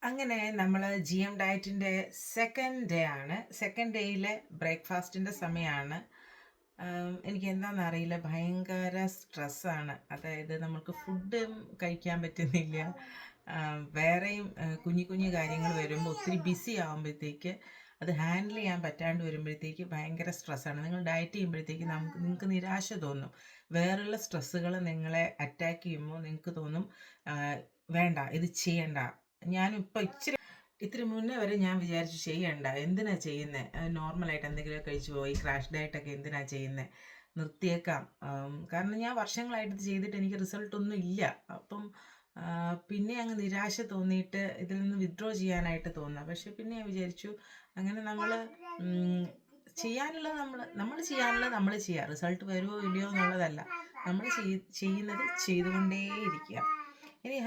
അങ്ങനെ നമ്മൾ G M ഡയറ്റിൻ്റെ second day ആണ്. സെക്കൻഡ് ഡേയിലെ ബ്രേക്ക്ഫാസ്റ്റിൻ്റെ സമയമാണ്. എനിക്ക് എന്താണെന്ന് അറിയില്ല, ഭയങ്കര സ്ട്രെസ്സാണ്. അതായത് നമുക്ക് ഫുഡും കഴിക്കാൻ പറ്റുന്നില്ല. വേറെയും കുഞ്ഞു കുഞ്ഞു കാര്യങ്ങൾ വരുമ്പോൾ ഒത്തിരി ബിസി ആകുമ്പോഴത്തേക്ക് അത് ഹാൻഡിൽ ചെയ്യാൻ പറ്റാണ്ട് വരുമ്പോഴത്തേക്ക് ഭയങ്കര സ്ട്രെസ്സാണ്. നിങ്ങൾ ഡയറ്റ് ചെയ്യുമ്പോഴത്തേക്ക് നിങ്ങൾക്ക് നിരാശ തോന്നും. വേറെയുള്ള സ്ട്രെസ്സുകൾ നിങ്ങളെ അറ്റാക്ക് ചെയ്യുമ്പോൾ നിങ്ങൾക്ക് തോന്നും വേണ്ട, ഇത് ചെയ്യണ്ട. ഞാനിപ്പോൾ ഇത്തിരി മുന്നേ വരെ ഞാൻ വിചാരിച്ചു ചെയ്യണ്ട, എന്തിനാ ചെയ്യുന്നത്, നോർമലായിട്ട് എന്തെങ്കിലും കഴിച്ചു പോയി ക്രാഷ് ഡയറ്റൊക്കെ എന്തിനാ ചെയ്യുന്നത്, നിർത്തിയേക്കാം. കാരണം ഞാൻ വർഷങ്ങളായിട്ട് ഇത് ചെയ്തിട്ട് എനിക്ക് റിസൾട്ടൊന്നും ഇല്ല. അപ്പം പിന്നെ അങ്ങ് നിരാശ തോന്നിയിട്ട് ഇതിൽ നിന്ന് വിത്ഡ്രോ ചെയ്യാനായിട്ട് തോന്നുക. പക്ഷെ പിന്നെ ഞാൻ വിചാരിച്ചു, അങ്ങനെ നമ്മൾ ചെയ്യാനുള്ളത് നമ്മൾ ചെയ്യാനുള്ളത് നമ്മൾ ചെയ്യുക. റിസൾട്ട് വരുമോ ഇല്ലയോ എന്നുള്ളതല്ല, നമ്മൾ ചെയ്യുന്നത് ചെയ്തുകൊണ്ടേയിരിക്കുക. ഇനി